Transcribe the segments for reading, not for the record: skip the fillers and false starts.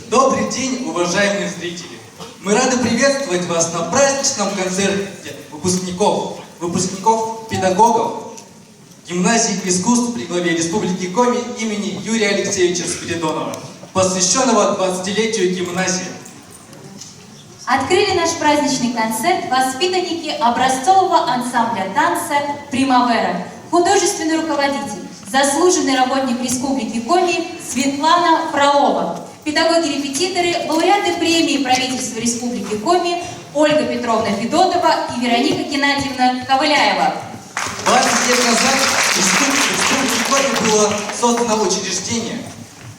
Добрый день, уважаемые зрители! Мы рады приветствовать вас на праздничном концерте выпускников педагогов гимназии искусств при главе Республики Коми имени Юрия Алексеевича Спиридонова, посвященного 20-летию гимназии. Открыли наш праздничный концерт воспитанники образцового ансамбля танца «Примавера», художественный руководитель, заслуженный работник Республики Коми Светлана Фролова, педагоги-репетиторы, лауреаты премии правительства Республики Коми Ольга Петровна Федотова и Вероника Геннадьевна Ковыляева. 20 лет назад в Республике Коми было создано учреждение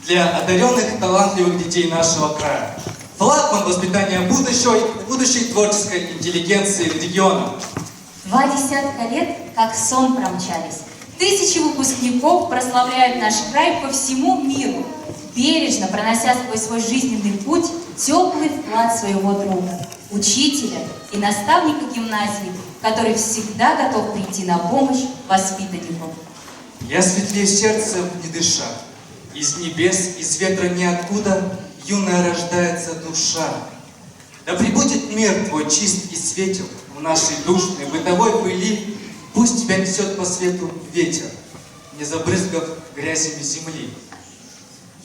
для одаренных талантливых детей нашего края. Флагман воспитания будущей творческой интеллигенции региона. 20 лет, как сон промчались. Тысячи выпускников прославляют наш край по всему миру, бережно пронося сквозь свой жизненный путь теплый вклад своего друга, учителя и наставника гимназии, который всегда готов прийти на помощь воспитанникам. Я светлее сердцем не дыша, из небес, из ветра ниоткуда юная рождается душа. Да пребудет мир твой чист и светел в нашей душной бытовой пыли. Пусть тебя несет по свету ветер, не забрызгав грязями земли.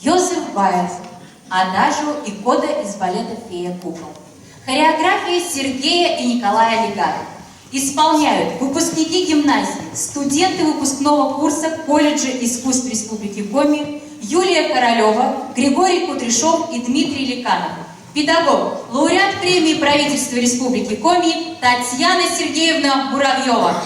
Йозеф Баев. Адажио и кода из балета «Фея кукол». Хореография Сергея и Николая Легара. Исполняют выпускники гимназии, студенты выпускного курса колледжа искусств Республики Коми Юлия Королева, Григорий Кудряшов и Дмитрий Ликанов. Педагог, лауреат премии правительства Республики Коми Татьяна Сергеевна Муравьева.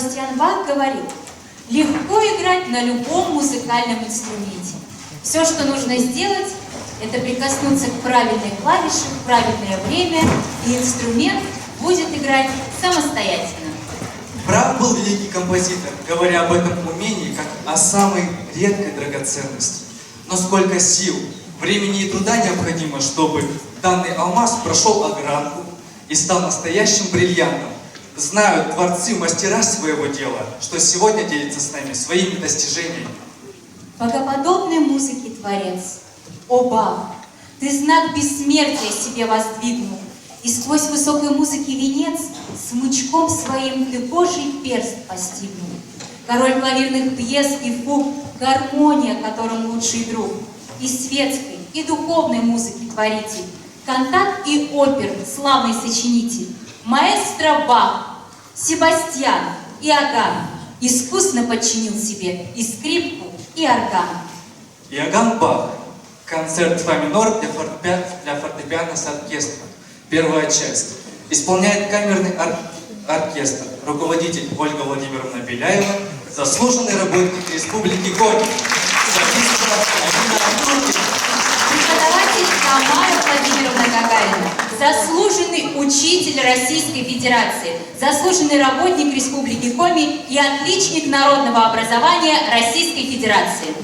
Себастьян Бах говорил: легко играть на любом музыкальном инструменте. Все, что нужно сделать, это прикоснуться к правильной клавише в правильное время, и инструмент будет играть самостоятельно. Прав был великий композитор, говоря об этом умении как о самой редкой драгоценности. Но сколько сил, времени и труда необходимо, чтобы данный алмаз прошел огранку и стал настоящим бриллиантом. Знают творцы, мастера своего дела, что сегодня делится с нами своими достижениями. Богоподобной музыки творец, о Бах, ты знак бессмертия себе воздвигнул, и сквозь высокой музыки венец смычком своим ты Божий перст постигнул. Король клавирных пьес и фуг, гармония, которым лучший друг, и светской, и духовной музыки творитель, кантат и опер, славный сочинитель, маэстро Бах, Себастьян Иоганн искусно подчинил себе и скрипку, и орган. Иоганн Бах. Концерт фа минор для фортепиано с оркестром. Первая часть. Исполняет камерный оркестр. Руководитель Ольга Владимировна Беляева, заслуженный работник Республики Коми. Преподаватель Тамара Владимировна Гагарина, заслуженный учитель Российской Федерации, заслуженный работник Республики Коми и отличник народного образования Российской Федерации.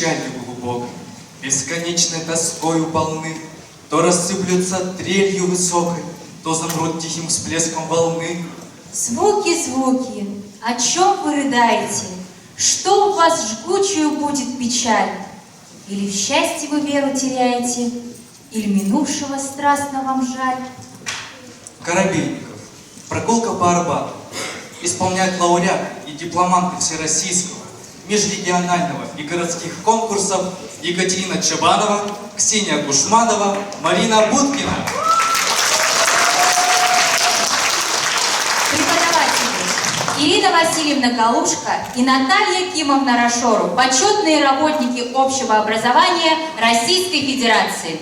печалью глубокой, бесконечной тоскою полны, то рассыплются трелью высокой, то замрут тихим всплеском волны. Звуки, звуки, о чем вы рыдаете? Что у вас жгучую будет печаль? Или в счастье вы веру теряете, или минувшего страстно вам жаль? Коробейников. Прогулка по Арбату. Исполняют лауреаты и дипломанты всероссийского, межрегионального и городских конкурсов Екатерина Чабанова, Ксения Гушманова, Марина Будкина. Преподаватели Ирина Васильевна Галушка и Наталья Кимовна Рашору, почетные работники общего образования Российской Федерации.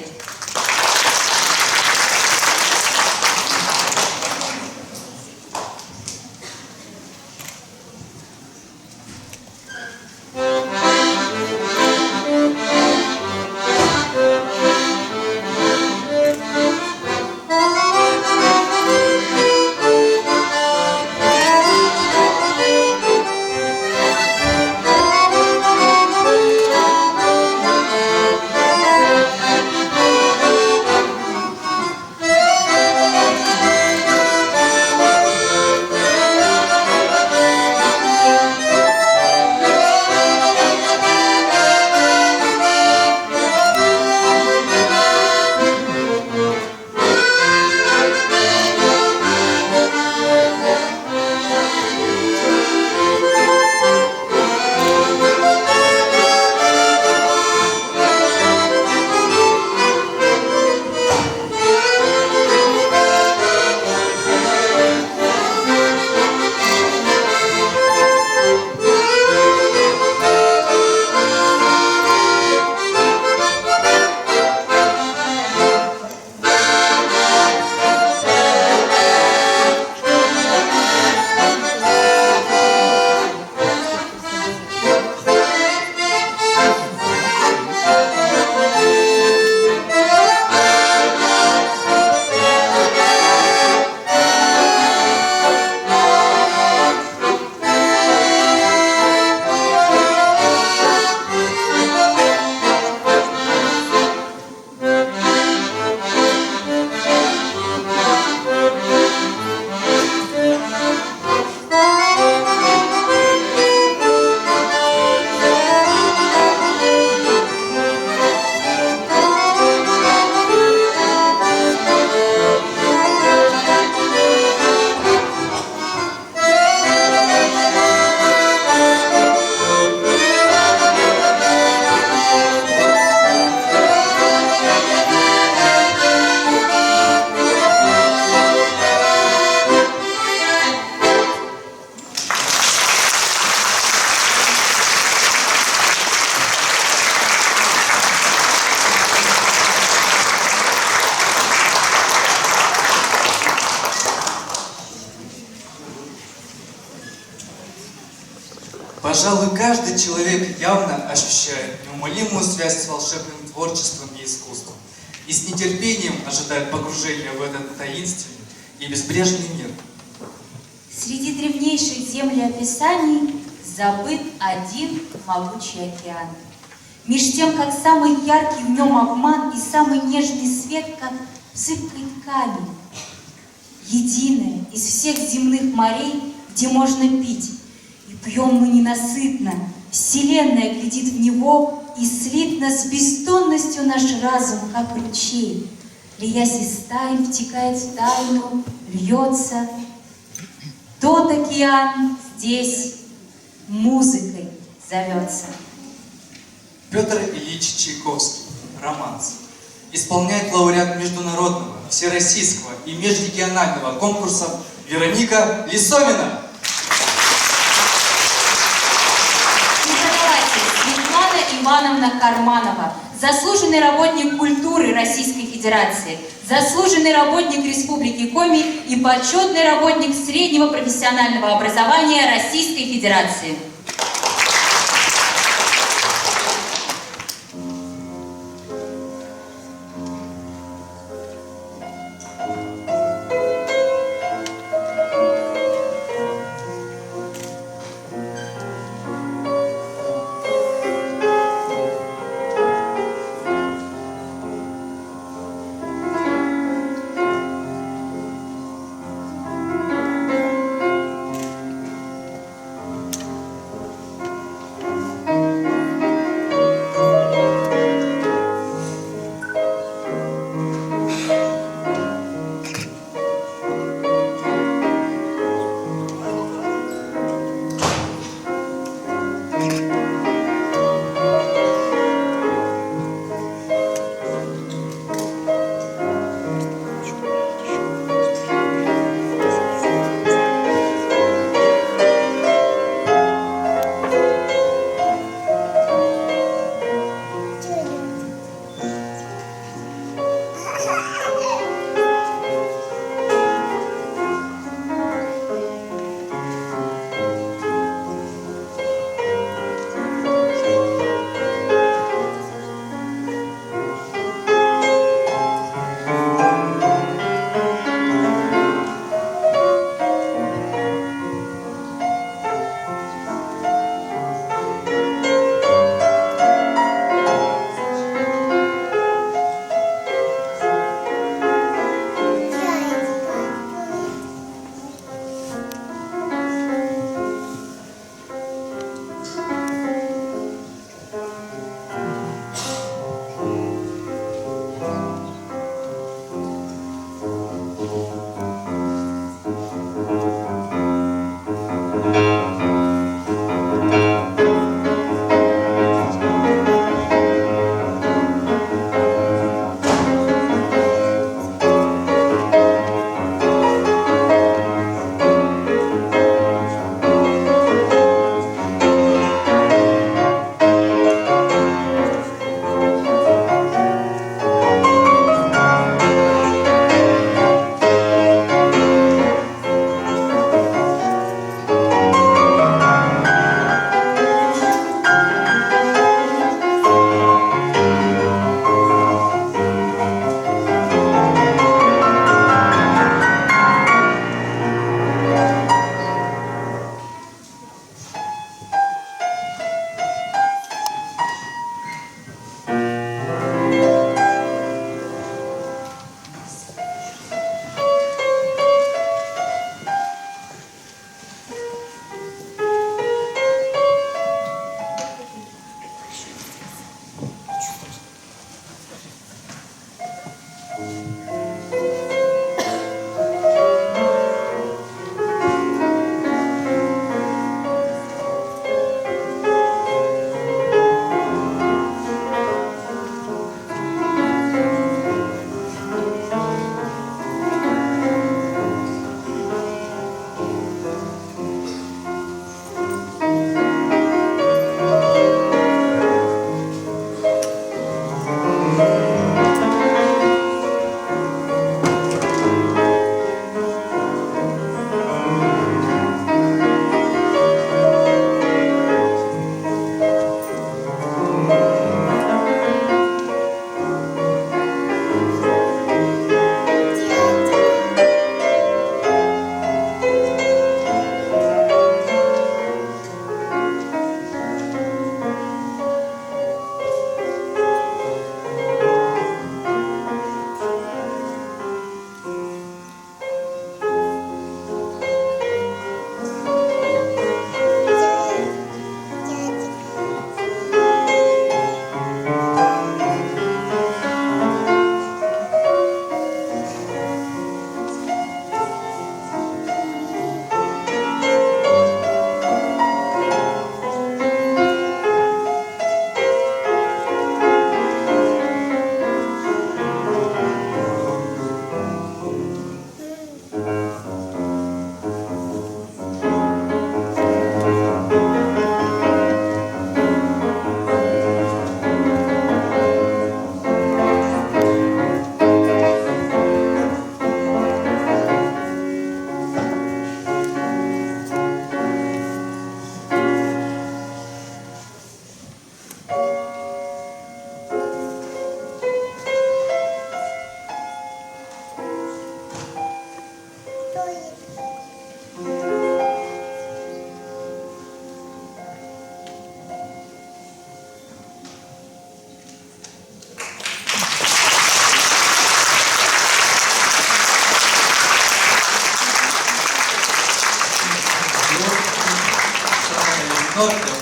Пожалуй, каждый человек явно ощущает неумолимую связь с волшебным творчеством и искусством и с нетерпением ожидает погружения в этот таинственный и безбрежный мир. Среди древнейших землеописаний забыт один могучий океан. Меж тем, как самый яркий в нем обман и самый нежный свет, как зыбкий камень. Единое из всех земных морей, где можно пить, и пьем мы ненасытно. Вселенная глядит в него, и слитно с бестонностью наш разум, как ручей. Лиясь из тайн, втекает в тайну, льется. Тот океан здесь музыкой зовется. Петр Ильич Чайковский. Романс. Исполняет лауреат международного, всероссийского и межрегионального конкурсов Вероника Лисовина. Светлана Ивановна Карманова, заслуженный работник культуры Российской Федерации, заслуженный работник Республики Коми и почетный работник среднего профессионального образования Российской Федерации.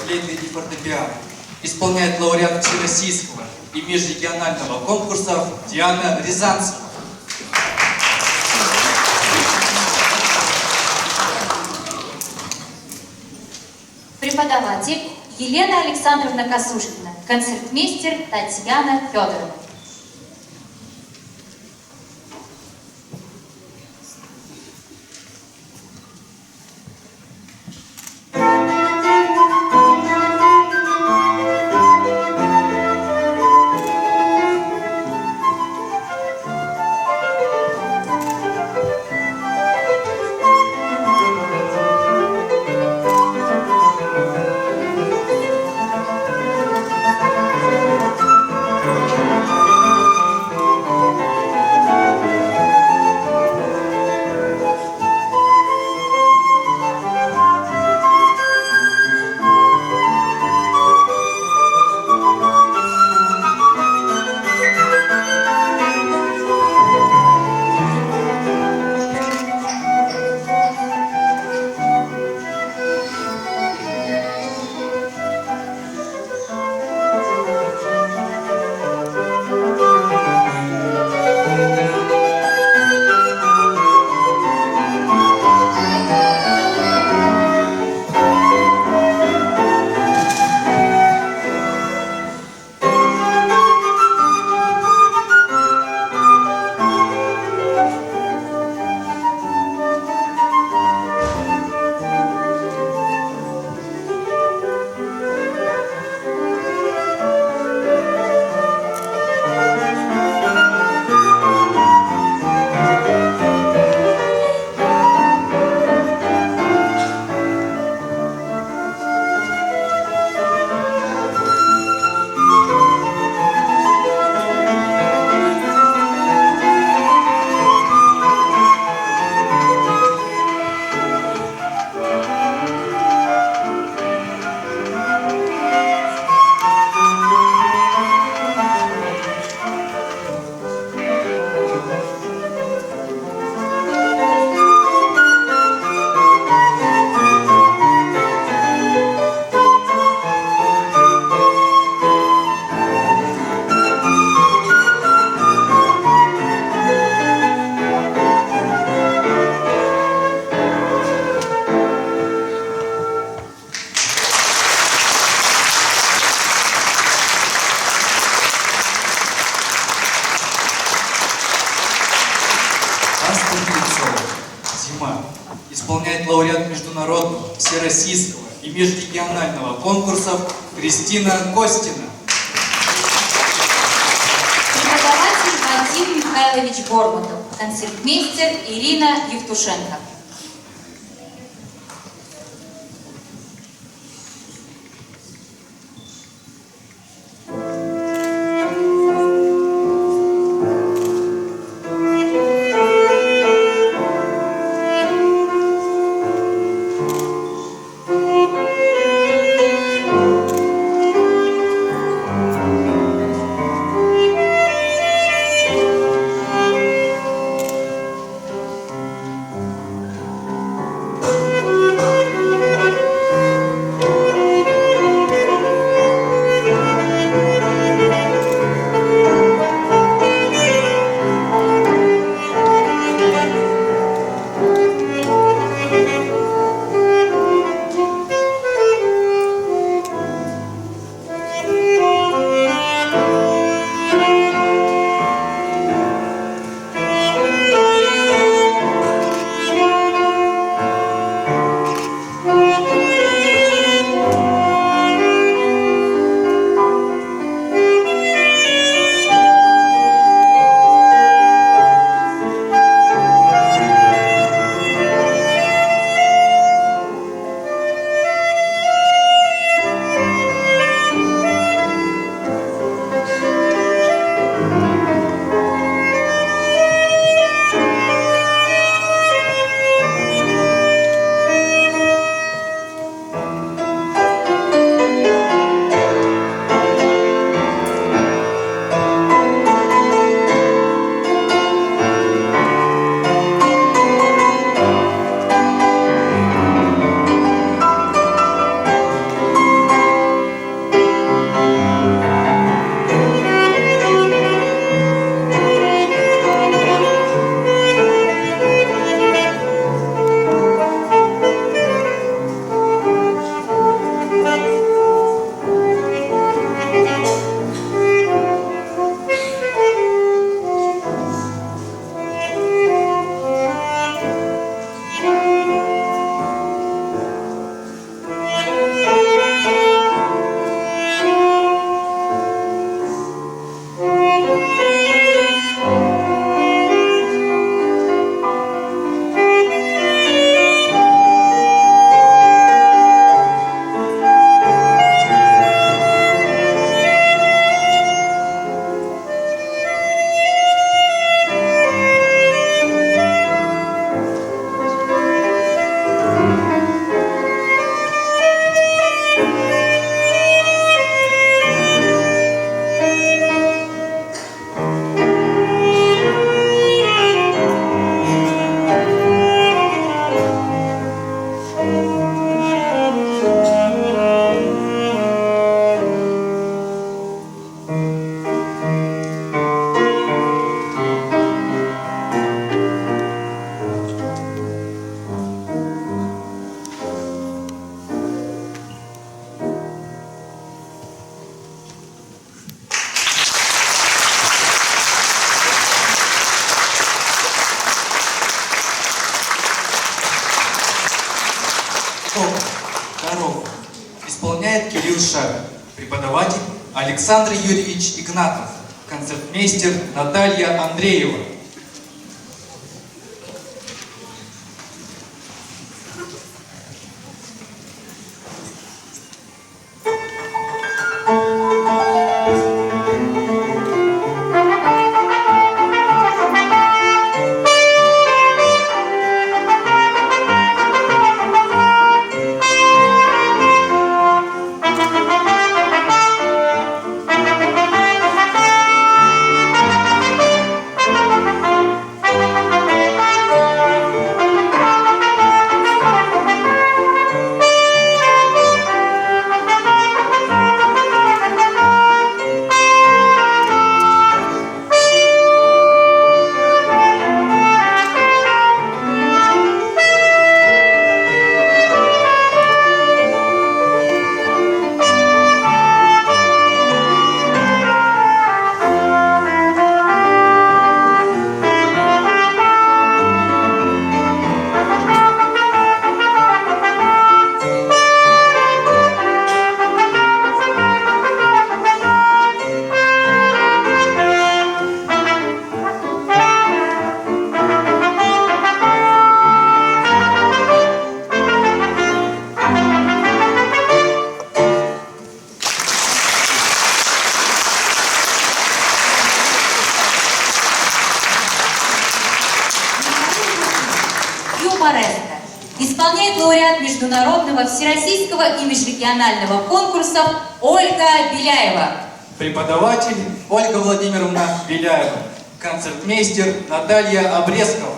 флейты и фортепиано. Исполняет лауреат всероссийского и межрегионального конкурсов Диана Рязанцева. Преподаватель Елена Александровна Косушкина, концертмейстер Татьяна Федоровна. Зима исполняет лауреат международного, всероссийского и межрегионального конкурсов Кристина Костина. Преподаватель Вадим Михайлович Бормотов, концертмейстер Ирина Евтушенко. Преподаватель Александр Юрьевич Игнатов. Концертмейстер Наталья Андреева. Исполняет лауреат международного, всероссийского и межрегионального конкурсов Ольга Беляева. Преподаватель Ольга Владимировна Беляева. Концертмейстер Наталья Обрезкова.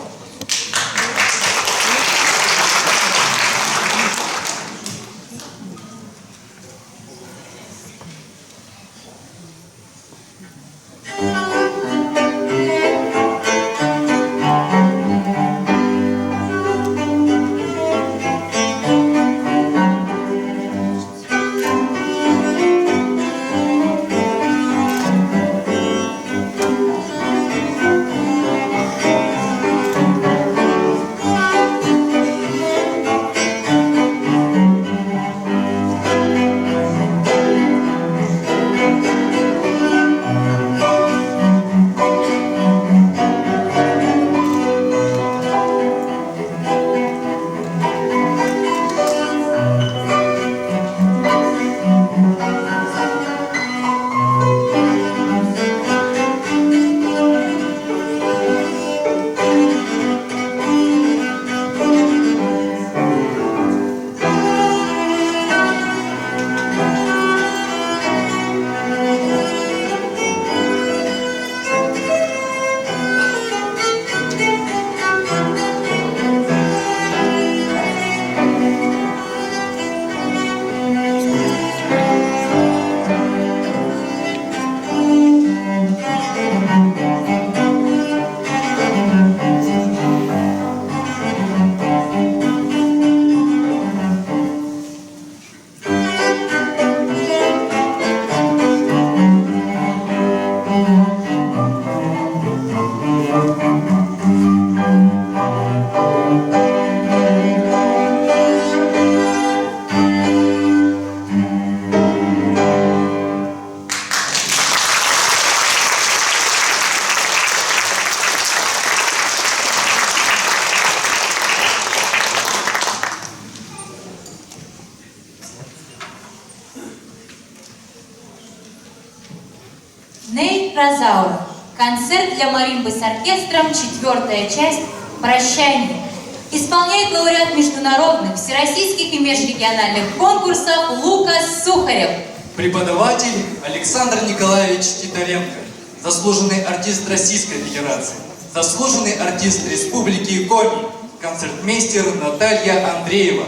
Ней Разаур. Концерт для маримбы с оркестром, 4-я часть «Прощание». Исполняет лауреат международных, всероссийских и межрегиональных конкурсов Лукас Сухарев. Преподаватель Александр Николаевич Титаренко. Заслуженный артист Российской Федерации. Заслуженный артист Республики Коми. Концертмейстер Наталья Андреева.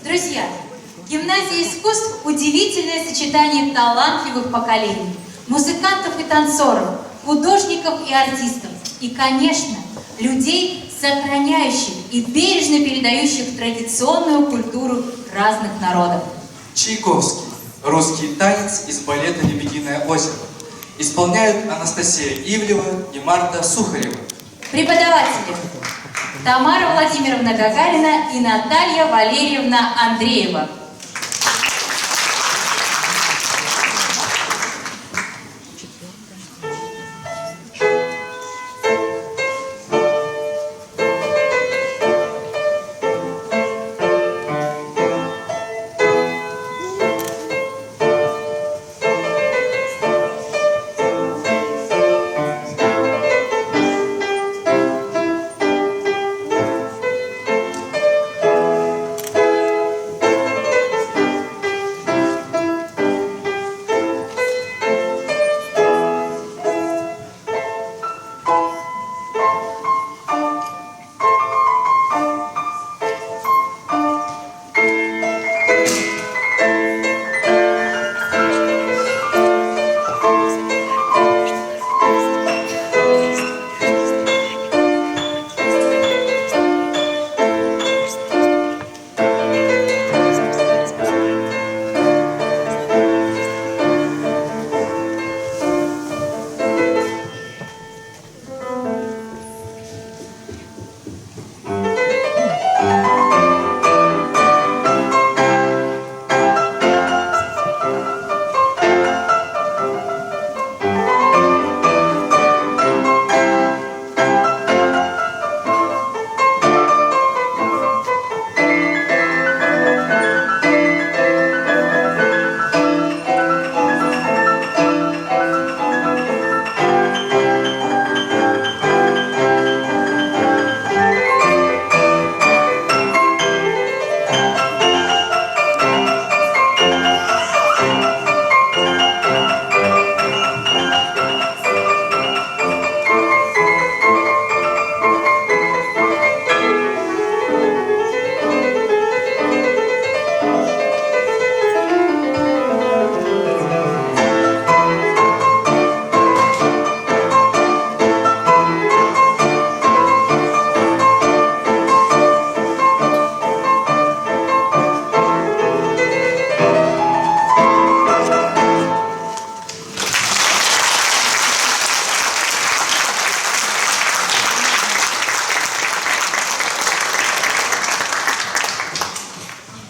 Друзья, гимназия искусств – удивительное сочетание талантливых поколений, музыкантов и танцоров, художников и артистов, и, конечно, людей, сохраняющих и бережно передающих традиционную культуру разных народов. Чайковский. Русский танец из балета «Лебединое озеро». Исполняют Анастасия Ивлева и Марта Сухарева. Преподаватели Тамара Владимировна Гагарина и Наталья Валерьевна Андреева.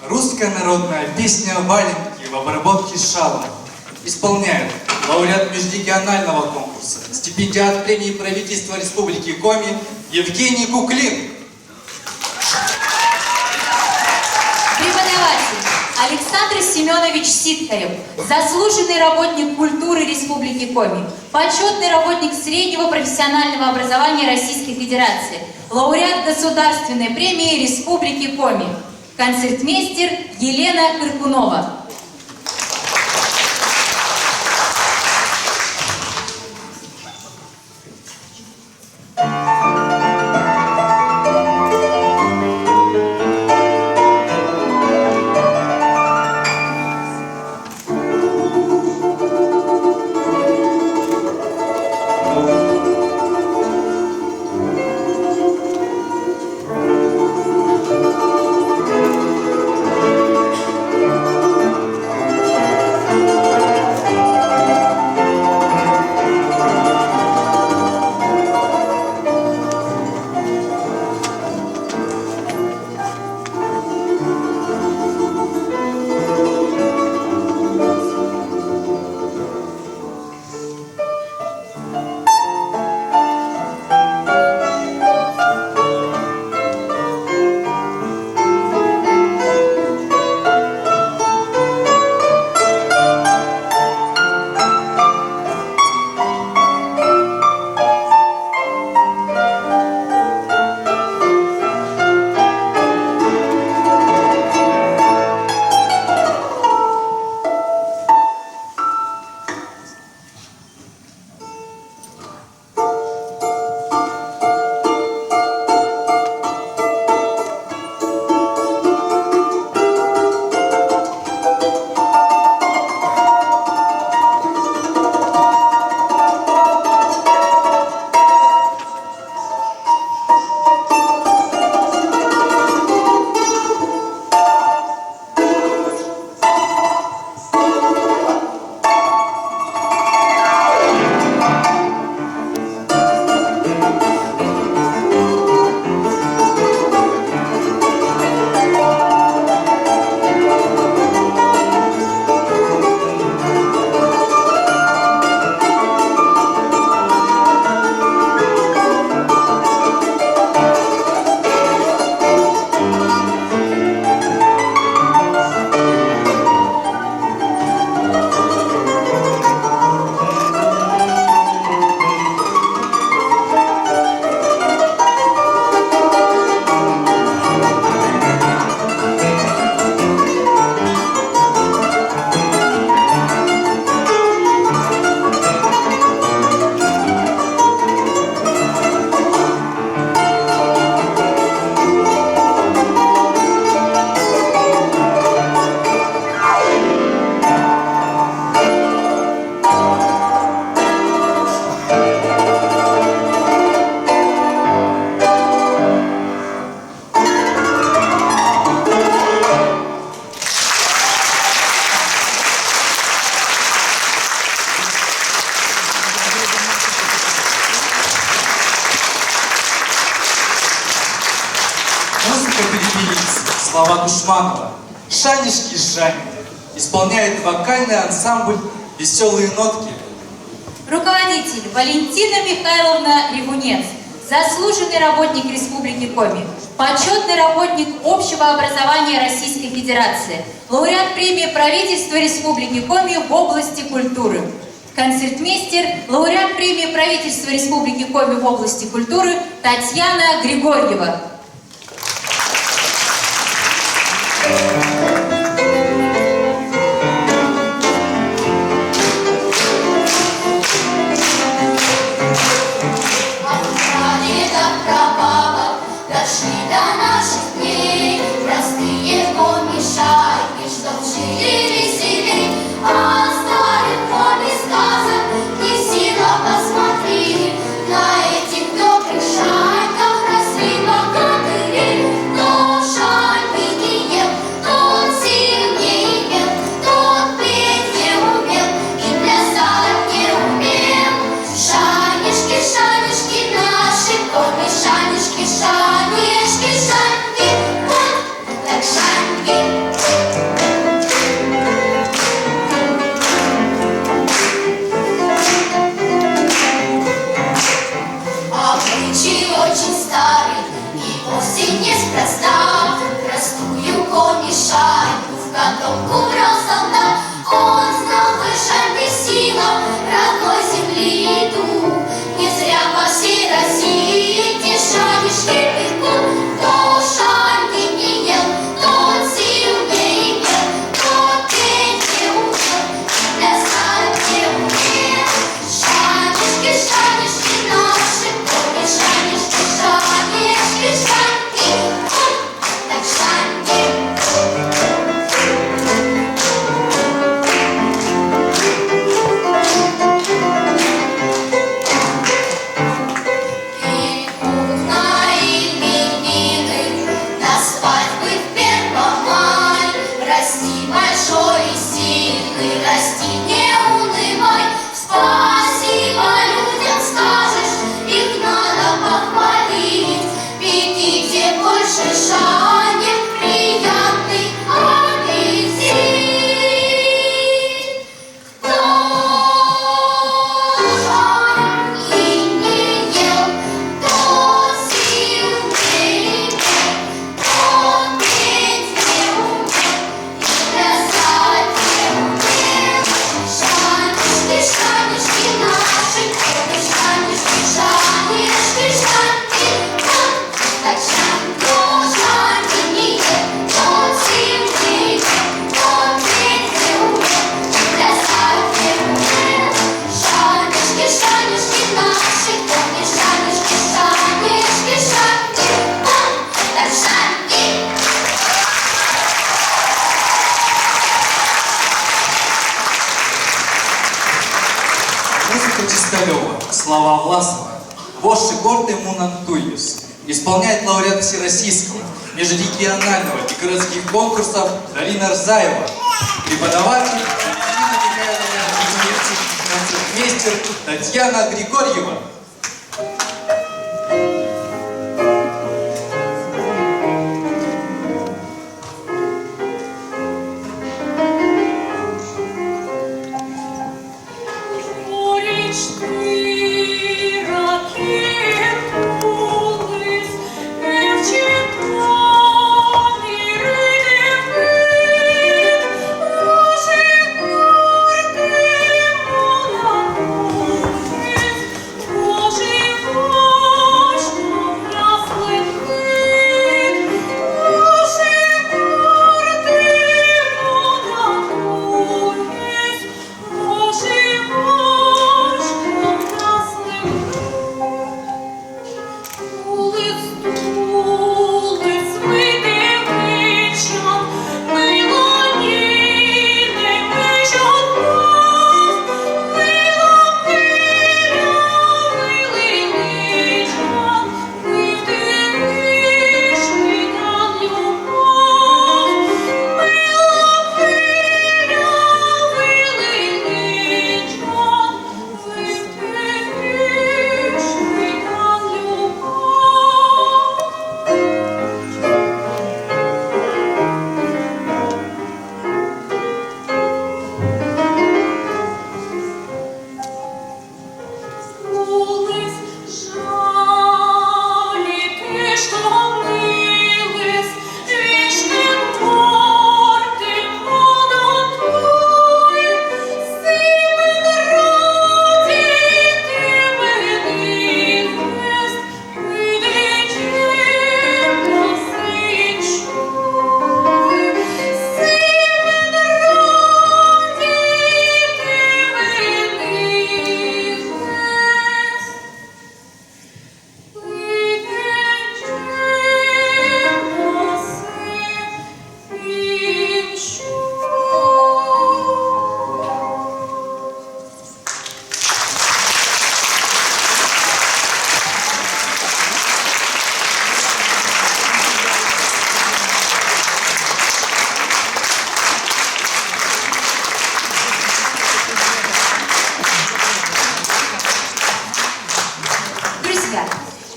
Русская народная песня «Валенки» в обработке Шалом исполняют лауреат межрегионального конкурса, стипендиат премии правительства Республики Коми Евгений Куклин. Преподаватель Александр Семенович Ситкарев, заслуженный работник культуры Республики Коми, почетный работник среднего профессионального образования Российской Федерации, лауреат Государственной премии Республики Коми, концертмейстер Елена Кыркунова. Слова Душманова. Шанишки, шани. Исполняет вокальный ансамбль «Веселые нотки». Руководитель Валентина Михайловна Ревунец, заслуженный работник Республики Коми, почетный работник общего образования Российской Федерации, лауреат премии правительства Республики Коми в области культуры, концертмейстер, лауреат премии правительства Республики Коми в области культуры Татьяна Григорьева. Дошли до наших дней простые помешайки, чтоб жили веселей. А старых коми сказок не сила посмотри на этих добрых шайках росли богатыри. Кто шайки не ел, тот сильнее пел, тот петь не умел и плясать не умел. Шанишки, шанишки наши коми, шанишки, шанишки, шаньки, вот так шаньки. Обычай очень старый и вовсе неспроста. Простую коми шайку в котомку брал солдат. Он знал высшая сила родной земли и дух. Не зря по всей России те шанишки пекут. Кто шаньки не ел, тот сильнее пел, тот петь не умел и плясать не умел. Шанишки, шанишки наши коми, шанишки, шанишки, шаньки, вот так шаньки. Расти, не унывай, спасибо людям скажешь, их надо похвалить. Пеките больше шанек, приятный аппетит. Кто шанки не ел, тот сильнее пел, тот петь не умел и плясать не умел. Шанишки, шанишки наши коми, шанишки, шанишки, шаньки, вот так шаньки. Кто шаньки не ел, тот сильнее пел, тот петь не умел и плясать не умел. Шанишки, шанишки наши коми, шанишки, шанишки, шаньки, вот так шаньки. Музыка Чисталева, слова Власова. «Воши гордый Мунантуйюс» исполняет лауреат всероссийского, межрегионального и городских конкурсов Галина Рзаева, преподаватель Валентина Михайловна Ревунец, концертмейстер Татьяна Григорьева. Боже,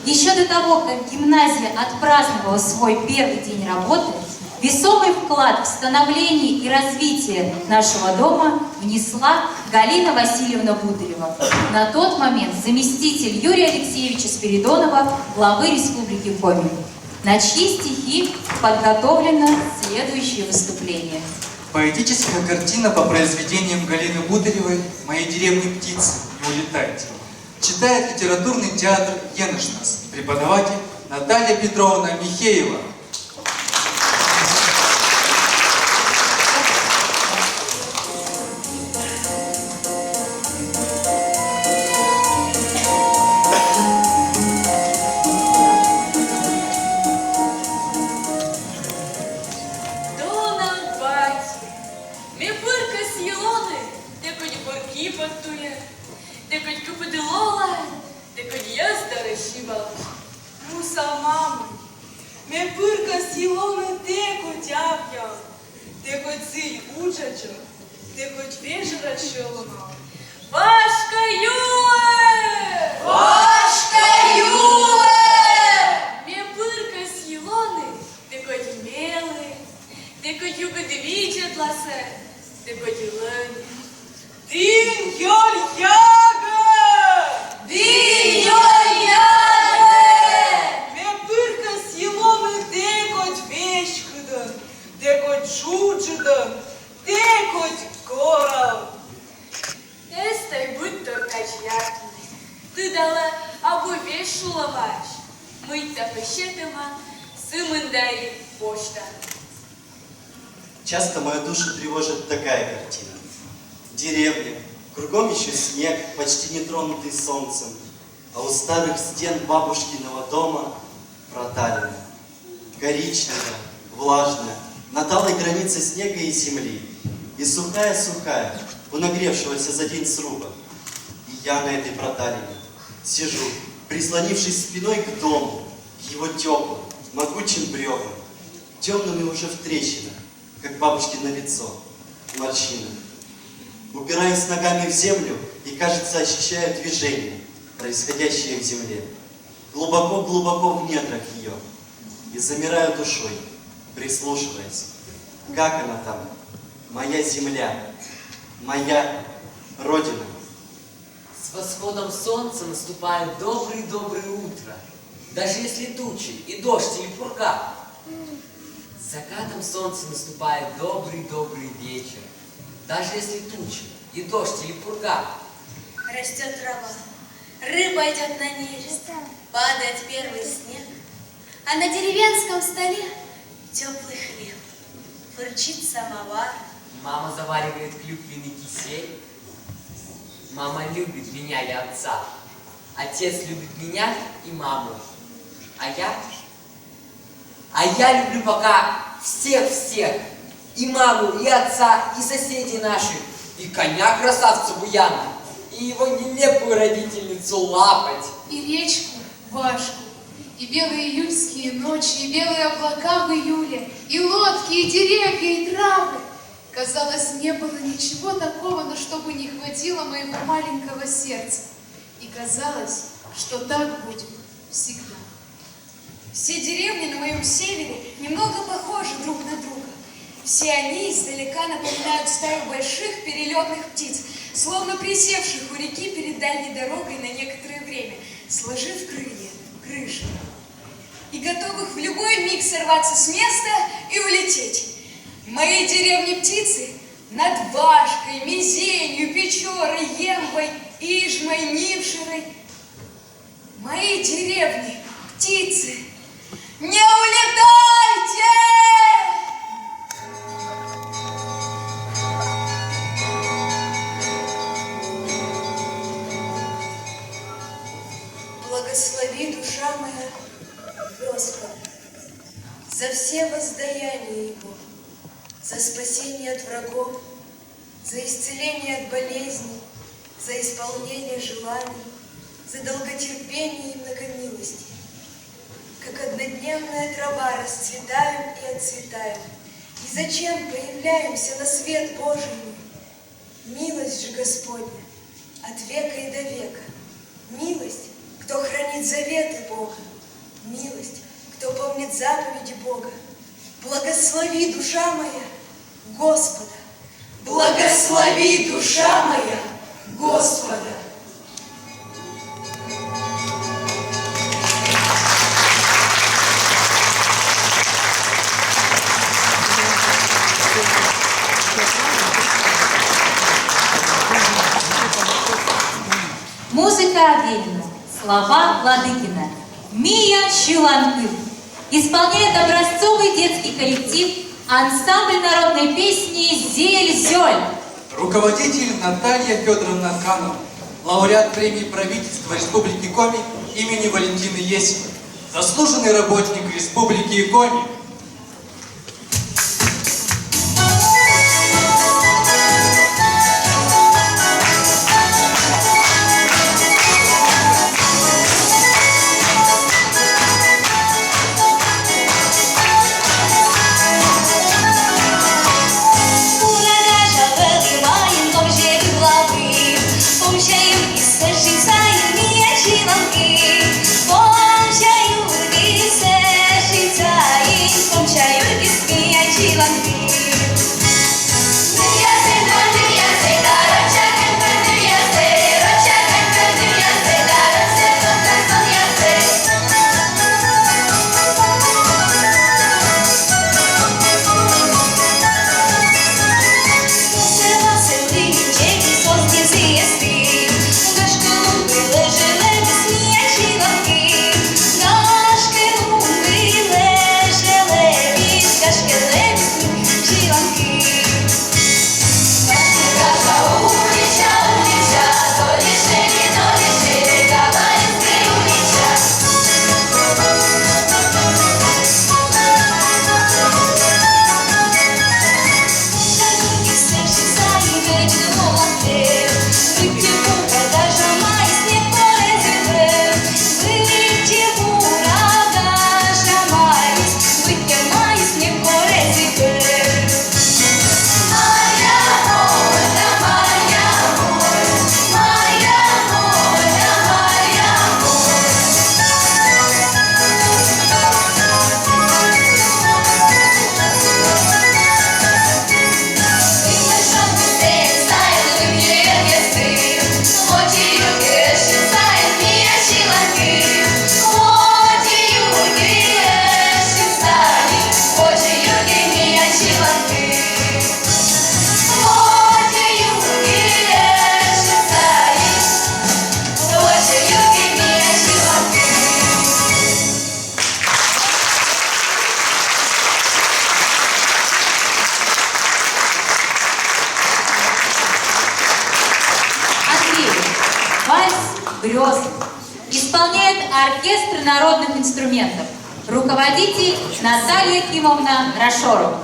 Еще до того, как гимназия отпраздновала свой первый день работы, весомый вклад в становление и развитие нашего дома внесла Галина Васильевна Бутырева, на тот момент заместитель Юрия Алексеевича Спиридонова, главы Республики Коми, на чьи стихи подготовлено следующее выступление. Поэтическая картина по произведениям Галины Бутыревой «Моей деревни птицы, не улетайте». Читает литературный театр «Енышнас», преподаватель Наталья Петровна Михеева. Часто мою душу тревожит такая картина. Деревня, кругом еще снег, почти не тронутый солнцем, а у старых стен бабушкиного дома проталина. Коричневая, влажная, на талой границе снега и земли, и сухая-сухая, у нагревшегося за день сруба. И я на этой проталине сижу, прислонившись спиной к дому, к его теплым, могучим бревнам, темным и уже в трещинах, как бабушкино лицо, морщины. Упираюсь ногами в землю и, кажется, ощущаю движение, происходящее в земле, глубоко-глубоко в недрах ее, и замираю душой, прислушиваясь, как она там, моя земля, моя родина. С восходом солнца наступает доброе-доброе утро, даже если тучи и дождь или пурга. С закатом солнца наступает добрый-добрый вечер, даже если тучи и дождь или пурга. Растет трава, рыба идет на ней, падает первый снег, а на деревенском столе теплый хлеб, фырчит самовар. Мама заваривает клюквенный кисель. Мама любит меня и отца. Отец любит меня и маму. А я люблю пока всех-всех. И маму, и отца, и соседей наших, и коня красавца Буяна, и его нелепую родительницу Лапоть. И речку Вашку, и белые июльские ночи, и белые облака в июле, и лодки, и деревья, и травы. Казалось, не было ничего такого, на что бы не хватило моего маленького сердца. И казалось, что так будет всегда. Все деревни на моем севере немного похожи друг на друга. Все они издалека напоминают стаю больших перелетных птиц, словно присевших у реки перед дальней дорогой на некоторое время, сложив крылья, крыши. и готовых в любой миг сорваться с места и улететь. Мои деревни птицы над Вашкой, Мизенью, Печорой, Емвой, Ижмой, Нившиной. Мои деревни птицы, не улетайте! Благослови, душа моя, Господа, за все воздаяния Его, за спасение от врагов, за исцеление от болезней, за исполнение желаний, за долготерпение и многомилостие. Как однодневная трава расцветаем и отцветаем, и зачем появляемся на свет Божий? Милость же Господня от века и до века, милость, кто хранит заветы Бога, милость, кто помнит заповеди Бога. Благослови, душа моя, Господа! Благослови, душа моя, Господа! Музыка Авелина, слова Ладыкина, Мия Щеланкы. Исполняет образцовый детский коллектив ансамбль народной песни «Зель-зёль». Руководитель Наталья Федоровна Канова, лауреат премии правительства Республики Коми имени Валентины Есиной, заслуженный работник Республики Коми. «Грезы». Исполняет оркестр народных инструментов. Руководитель Наталья Кимовна Рашорова.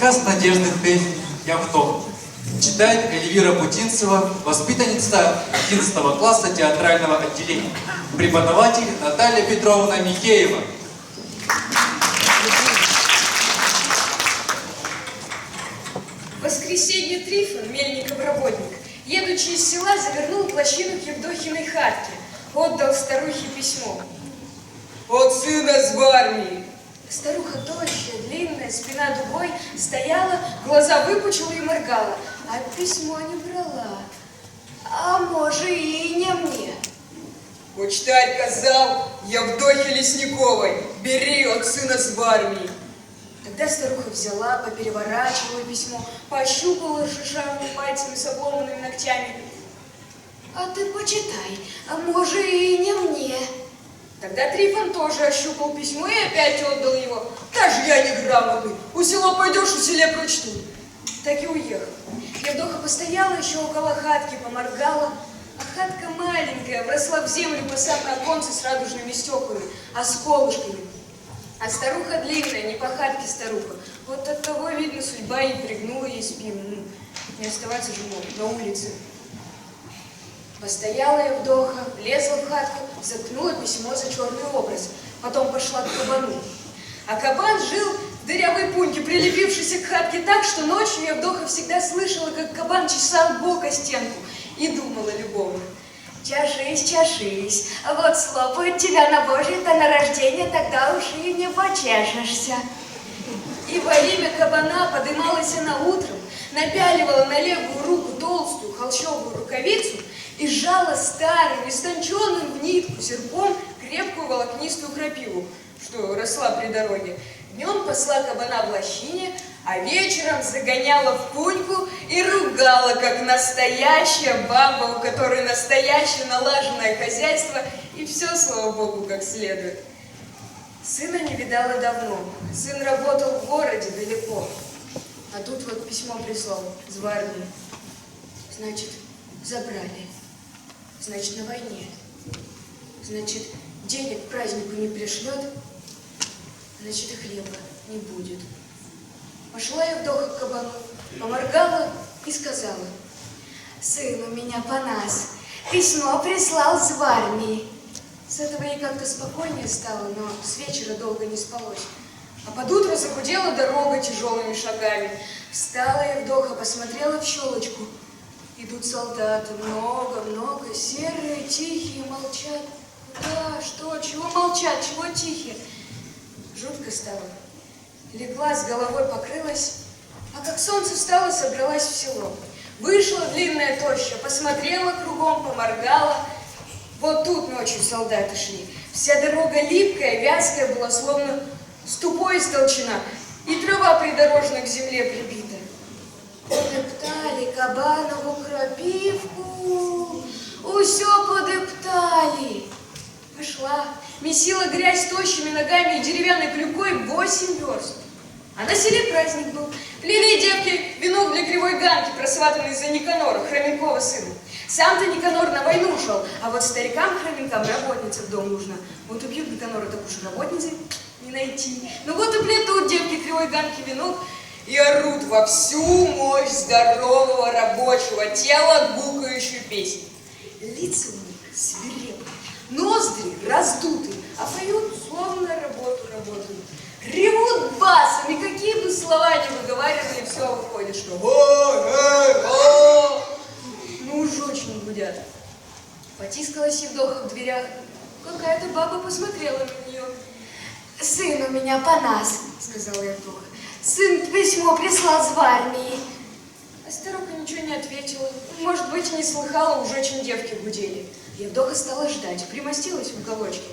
Рассказ Надежды Т. «Явдок». Читает Эльвира Путинцева, воспитанница 11 класса театрального отделения. Преподаватель Наталья Петровна Михеева. В воскресенье Трифон, мельников работник, едучи из села, завернул в плащину к Евдохиной хатке, отдал старухе письмо. «От сына с армии!» Старуха тощая, длинная, спина дугой, стояла, глаза выпучила и моргала, а письмо не брала. А может, и не мне. «Почтарь казал Евдохе Лесниковой, бери от сына с армии!» Тогда старуха взяла, попереворачивала письмо, пощупала шишавыми пальцами с обломанными ногтями. «А ты почитай, а может, и не мне». Тогда Трифон тоже ощупал письмо и опять отдал его. «Даже я неграмотный, у села пойдешь, у селе прочту». Так и уехал. Евдоха постояла еще около хатки, поморгала. А хатка маленькая, вросла в землю по самые оконцы с радужными стеклами, а с колышками. А старуха длинная, не по хатке старуха. Вот от того, видно, судьба и пригнула ей спину. Не оставаться же на улице. Постояла Евдоха, влезла в хатку, заткнула письмо за черный образ. Потом пошла к кабану. А кабан жил в дырявой пуньке, прилепившейся к хатке так, что ночью Евдоха всегда слышала, как кабан чесал бок о стенку, и думала любовно. «Чашись, чашись, вот слопают тебя на Божье-то на рождение, тогда уж и не почешешься». И во имя кабана подымалась она утром, напяливала на левую руку толстую холщовую рукавицу и сжала старым, истонченным в нитку серпом крепкую волокнистую крапиву, что росла при дороге. Днем пасла кабана в лощине, а вечером загоняла в куньку и ругала, как настоящая баба, у которой настоящее налаженное хозяйство, и все, слава богу, как следует. Сына не видала давно. Сын работал в городе далеко. А тут вот письмо прислал с армии. Значит, забрали. Значит, на войне. Значит, денег к празднику не пришлет. Значит, и хлеба не будет. Пошла Евдоха к кабану, поморгала и сказала: «Сын у меня Панас, письмо прислал с армии». С этого ей как-то спокойнее стало, но с вечера долго не спалось. А под утро загудела дорога тяжелыми шагами. Встала Евдоха, посмотрела в щелочку. Идут солдаты, много-много, серые, тихие, молчат. Да, что, чего молчат, чего тихие? Жутко стало. Легла, с головой покрылась, а как солнце встало, собралась в село. Вышла длинная тощая, посмотрела кругом, поморгала. Вот тут ночью солдаты шли. Вся дорога липкая, вязкая была, словно с тупой истолчена, и трава придорожная к земле прибита. Подептали кабанову крапивку, усё подептали. Пошла, месила грязь тощими ногами и деревянной клюкой 8 верст. А на селе праздник был. Плели девки венок для кривой ганки, просватанный за Никанора, Хроменкова сына. Сам-то Никанор на войну ушел, а вот старикам Хроменкам работница в дом нужна. Вот убьют Никанора, так уж работницы не найти. Ну вот и плетут девки кривой ганки венок и орут во всю мощь здорового рабочего тела гукающую песню. Лица у них свирепые, ноздри раздуты, а поют словно работу работают. Ревут басами, какие бы слова ни выговаривали, все выходит, что ну уж очень гудят. Потискалась Евдоха в дверях. Какая-то баба посмотрела на нее. «Сын у меня Панас», — сказала Евдоха. «Сын письмо прислал с армии». А старуха ничего не ответила. Может быть, и не слыхала, уж очень девки гудели. Евдоха стала ждать, примостилась в уголочке.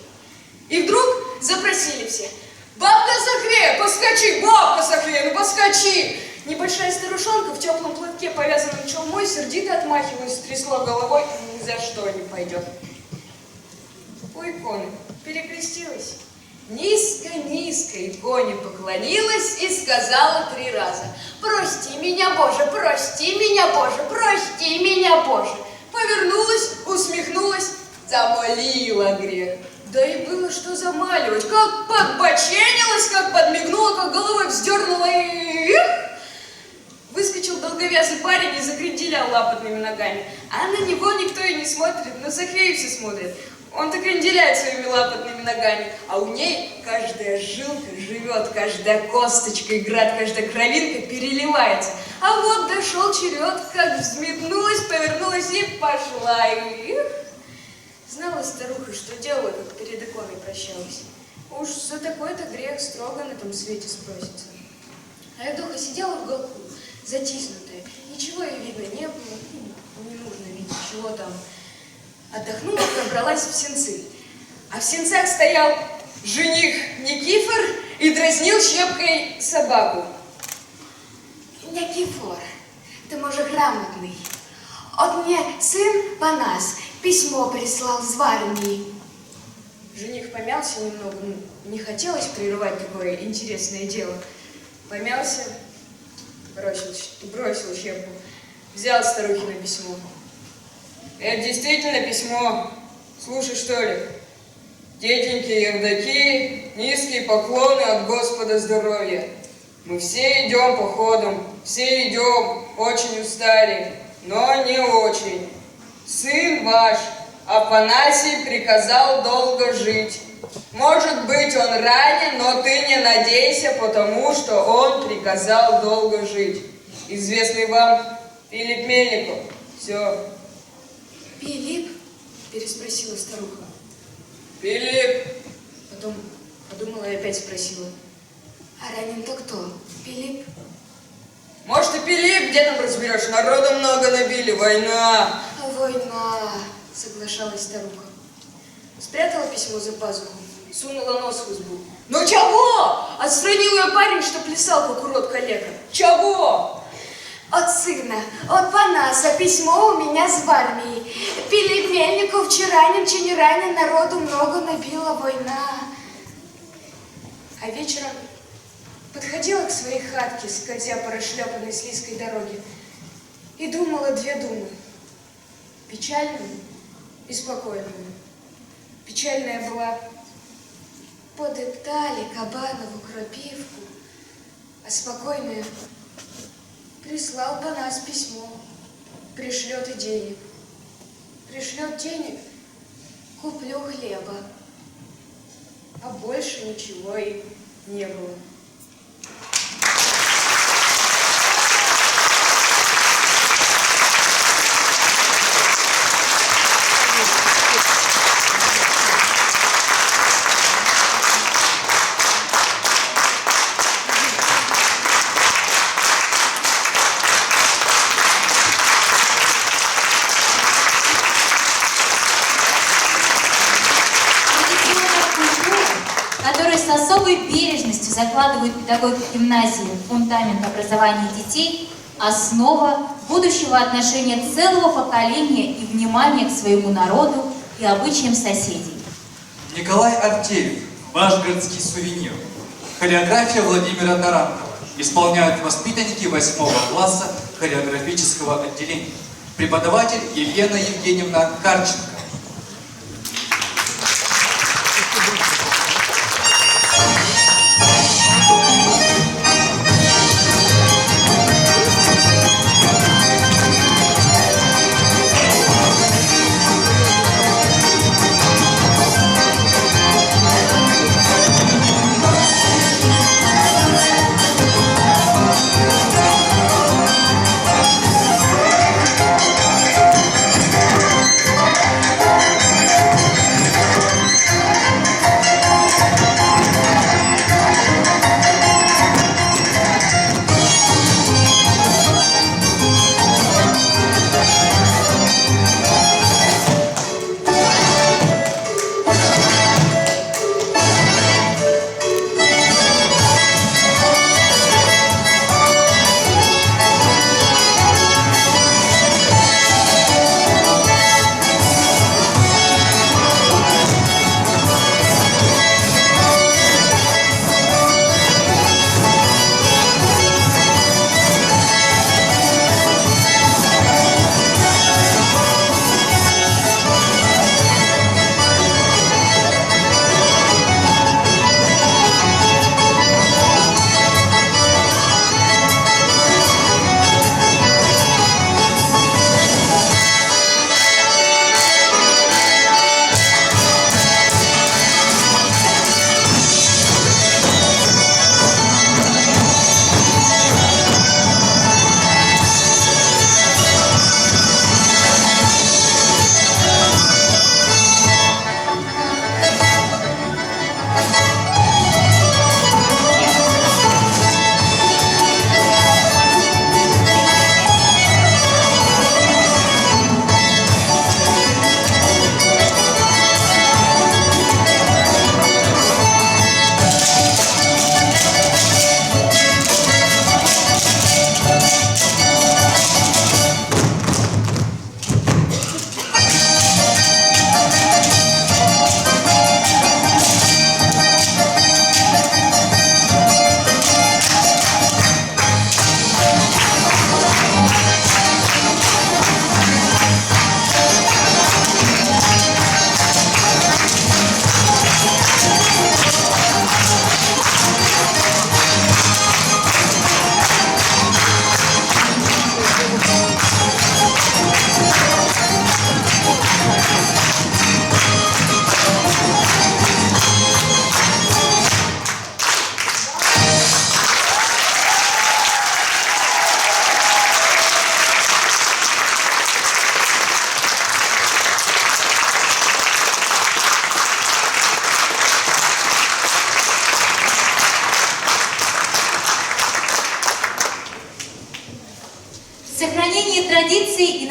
И вдруг запросили все: «Бабка Сахвея, поскочи! Бабка Сахвея, ну поскочи!» Небольшая старушонка в теплом платке, повязанном челмой, сердито отмахивалась, трясла головой и ни за что не пойдет. У иконы перекрестилась. Низко-низко иконе поклонилась и сказала 3 раза: «Прости меня, Боже, прости меня, Боже, прости меня, Боже!» Повернулась, усмехнулась, замолила грех. Да и было что замаливать. Как подбоченилась, как подмигнула, как головой вздернула и... Выскочил долговязый парень и закренделял лапотными ногами. А на него никто и не смотрит, на Софею все смотрят. Он-то кренделяет своими лапотными ногами, а у ней каждая жилка живет, каждая косточка играет, каждая кровинка переливается. А вот дошел черед, как взметнулась, повернулась и пошла. И знала старуха, что делала, как перед иконой прощалась. Уж за такой-то грех строго на том свете спросится. А Евдоха сидела в уголку, затиснутая, ничего ей видно не было, не нужно видеть, чего там. Отдохнула, пробралась в сенцы. А в сенцах стоял жених Никифор и дразнил щепкой собаку. Никифор, ты, може, грамотный. От мне сын Панас письмо прислал с Варнии. Жених помялся немного, не хотелось прерывать такое интересное дело. Помялся, бросил щепку, взял старухино письмо. Это действительно письмо. Слушай, что ли? Тетеньке Евдокии низкие поклоны от Господа здоровья. Мы все идем походом, все идем, очень устали, но не очень. Сын ваш, Афанасий, приказал долго жить. Может быть, он ранен, но ты не надейся, потому что он приказал долго жить. Известный вам Филипп Мельников. Все. «Филипп?» – переспросила старуха. Филипп! Потом подумала и опять спросила. А ранен-то кто? Филипп? Может, и Филипп, где там разберешь? Народу много набили, война. А война. Соглашалась старуха. Спрятала письмо за пазуху, сунула нос в избу. Ну чего? Отстранил ее парень, что плясал, как урод калека. Чего? От сына, от Панаса, письмо у меня с Варнии. Филипп Мельников, чи ранен, чи не ранен, народу много набила война. А вечером подходила к своей хатке, скользя по расшляпанной слизкой дороге, и думала две думы. Печальную и спокойную. Печальная была: Подептали Кабанову крапивку, а спокойная: прислал Панас письмо, пришлет и денег. Пришлет денег, куплю хлеба. а больше ничего и не было. Которые с особой бережностью закладывают в педагогику гимназии фундамент образования детей, основа будущего отношения целого поколения и внимания к своему народу и обычаям соседей. Николай Артемьев, ваш городский сувенир. Хореография Владимира Тарантова. Исполняют воспитанники 8 класса хореографического отделения. Преподаватель Елена Евгеньевна Карченко.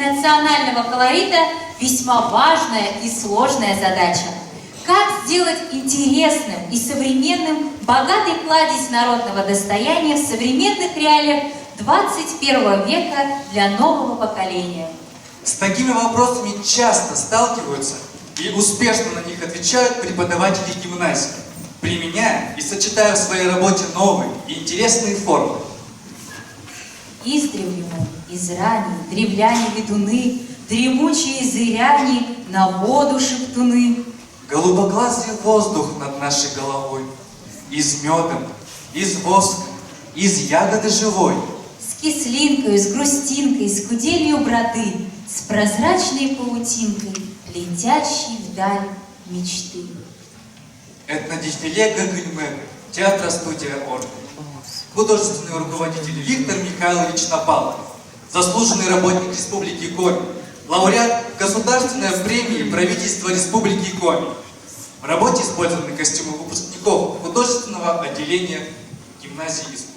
национального колорита весьма важная и сложная задача. Как сделать интересным и современным богатый кладезь народного достояния в современных реалиях 21 века для нового поколения? С такими вопросами часто сталкиваются и успешно на них отвечают преподаватели гимназии, применяя и сочетая в своей работе новые и интересные формы. Издревле мы, изране, древляне-ведуны, дремучие зыряне, на воду шептуны. Голубоглазый воздух над нашей головой, из меда, из воска, из ягоды живой. С кислинкой, с грустинкой, с куделью броды, с прозрачной паутинкой, летящей вдаль мечты. Этнодефиле Гагыньмэга, театра-студия Орды. Художественный руководитель Виктор Михайлович Напалов, заслуженный работник Республики Коми, лауреат Государственной премии правительства Республики Коми. В работе использованы костюмы выпускников художественного отделения гимназии искусств.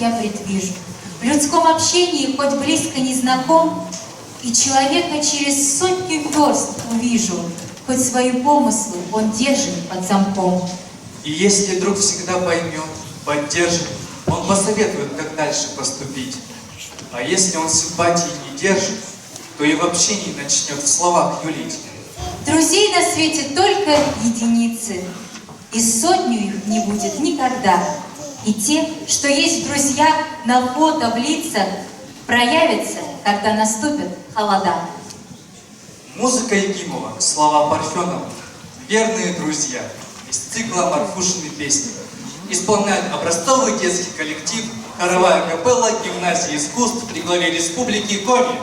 я предвижу. В людском общении хоть близко не знаком, и человека через сотню верст увижу, хоть свои помыслы он держит под замком. И если друг всегда поймет, поддержит, он посоветует, как дальше поступить. А если он симпатии не держит, то и в общении начнет в словах юлить. Друзей на свете только единицы, и сотню их не будет никогда. И те, что есть в друзьях на фото в лицах, проявятся, когда наступят холода. Музыка Якимова, слова Парфенова, верные друзья из цикла «Марфушины песни». Исполняет образцовый детский коллектив хоровая капелла гимназии искусств при главе республики Коми.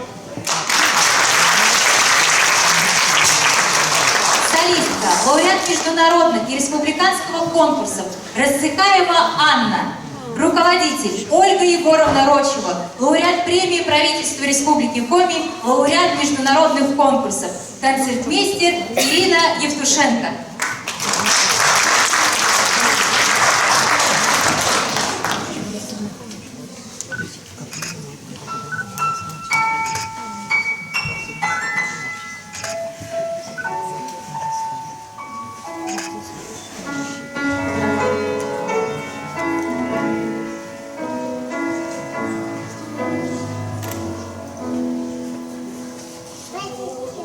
Солистка, лауреат международных и республиканского конкурсов Расцыкаева Анна. Руководитель Ольга Егоровна Рочева, лауреат премии правительства Республики Коми, лауреат международных конкурсов. Концертмейстер Ирина Евтушенко.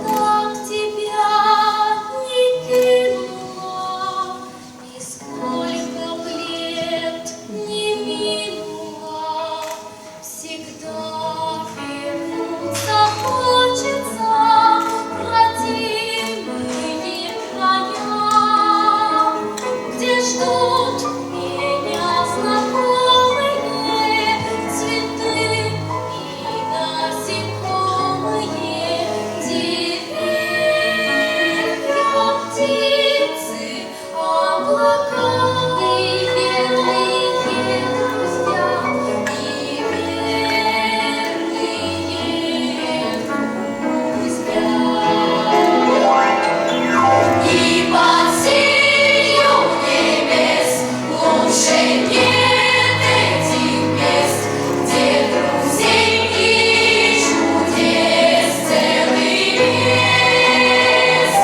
Как тебя не кинула, и сколько б лет не минуло, всегда вернуться хочется в родимые края, где ждут меня знакомые цветы и насекомые. Птицы, облака и верные друзья, и верные друзья. И под сенью небес лучше нет этих мест, где друзей и чудес целый лес.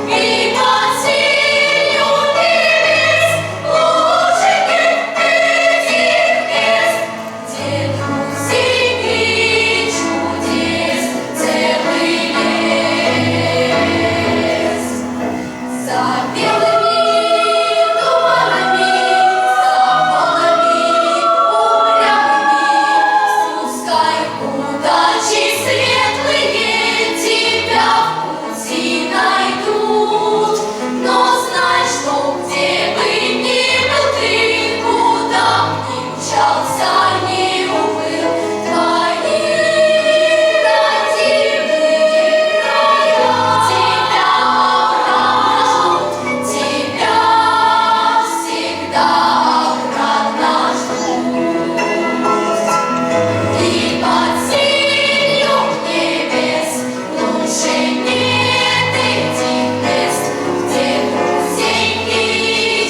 И под сенью небес лучше нет этих мест, где друзей и чудес целый лес. За белыми туманами, за волнами упрямыми, спускай удачи светлые, тебя в пути найдут. Но знай, что где бы ни был ты, куда б ни мчался, не уплыл твои родимые края. Тебя обратно ждут, тебя всегда обратно ждут. И под сенью небес лучше нет этих мест, где друзей и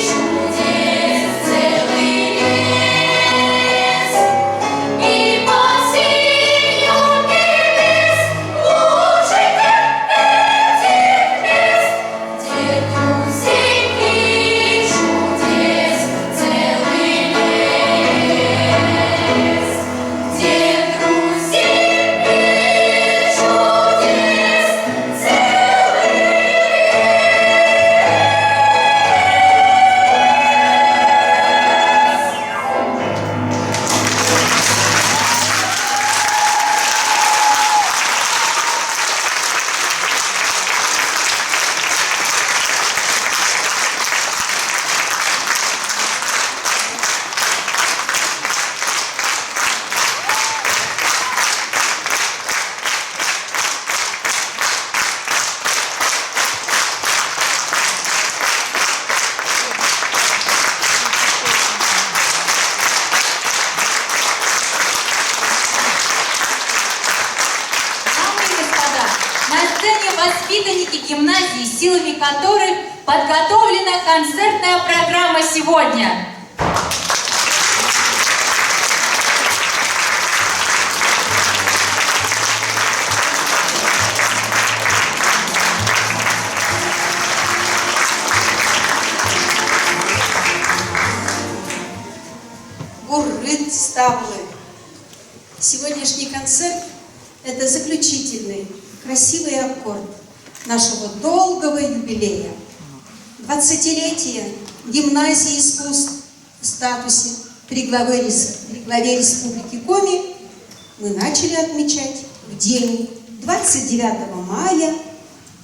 чудес целый лес. И под сенью небес лучше нет этих мест, где друзей и чудес целый лес. Где друзей и чудес целый Дамы и господа, на сцене воспитанники гимназии, силами которых подготовлена концертная программа сегодня. представлены. Сегодняшний концерт – это заключительный, красивый аккорд нашего долгого юбилея. 20-летие гимназии искусств в статусе при главе Республики Коми мы начали отмечать в день 29 мая,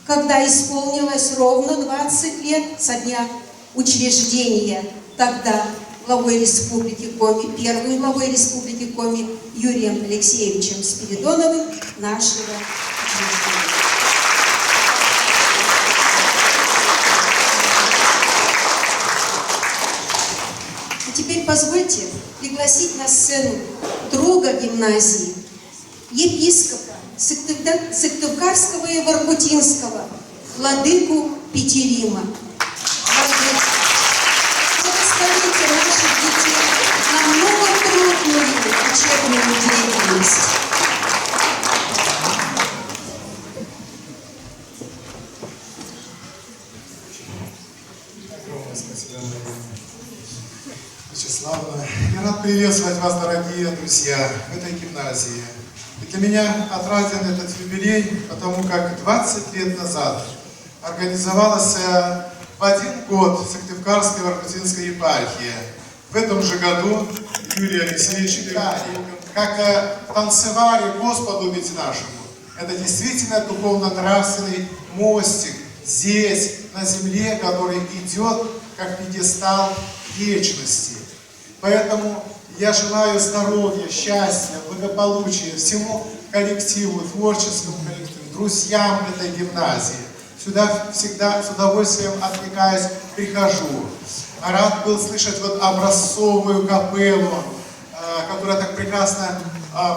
когда исполнилось ровно 20 лет со дня учреждения тогда главой Республики Коми, первым главой Республики Коми Юрием Алексеевичем Спиридоновым нашего учреждения. А теперь позвольте пригласить на сцену друга гимназии, епископа Сыктывкарского и Воркутинского, владыку Петерима. Благословите наших детей на многотрудную учебную деятельность. Огромное спасибо, Вячеславна. Я рад приветствовать вас, дорогие друзья, в этой гимназии. И для меня отраден этот юбилей, потому как 20 лет назад организовалась в один год Сыктывкарская Воркутинская епархия. В этом же году Юрий Алексеевич Спиридонов, как танцевали Господу ведь нашему. Это действительно духовно-нравственный мостик здесь, на земле, который идет как пьедестал вечности. Поэтому я желаю здоровья, счастья, благополучия всему коллективу, творческому коллективу, друзьям этой гимназии. Сюда всегда с удовольствием отвлекаясь прихожу. Рад был слышать вот образцовую капеллу, которая так прекрасно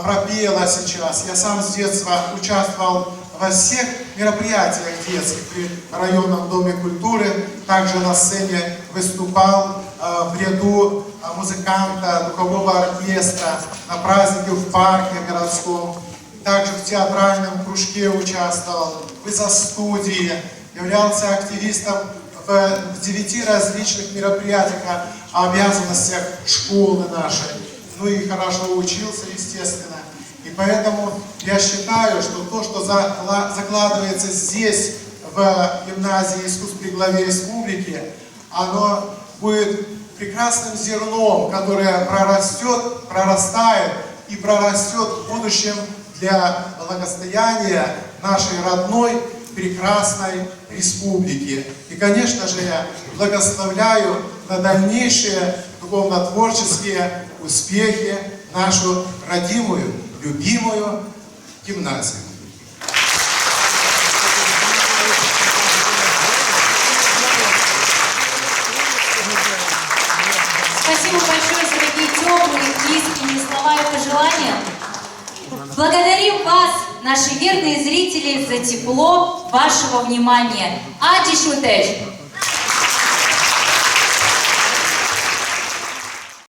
пропела сейчас. Я сам с детства участвовал во всех мероприятиях детских при районном доме культуры. Также на сцене выступал в ряду музыканта, духового оркестра, на празднике в парке городском. Также в театральном кружке участвовал, в изо-студии, являлся активистом в 9 различных мероприятиях о обязанностях школы нашей. Ну и хорошо учился, естественно. И поэтому я считаю, что то, что закладывается здесь, в гимназии искусств при главе республики, оно будет прекрасным зерном, которое прорастает и прорастет в будущем для благосостояния нашей родной прекрасной республики. И, конечно же, я благословляю на дальнейшие духовно-творческие успехи нашу родимую, любимую гимназию. Спасибо большое за такие теплые, искренние слова и пожелания. Благодарим вас, наши верные зрители, за тепло вашего внимания. Ади Шутеш!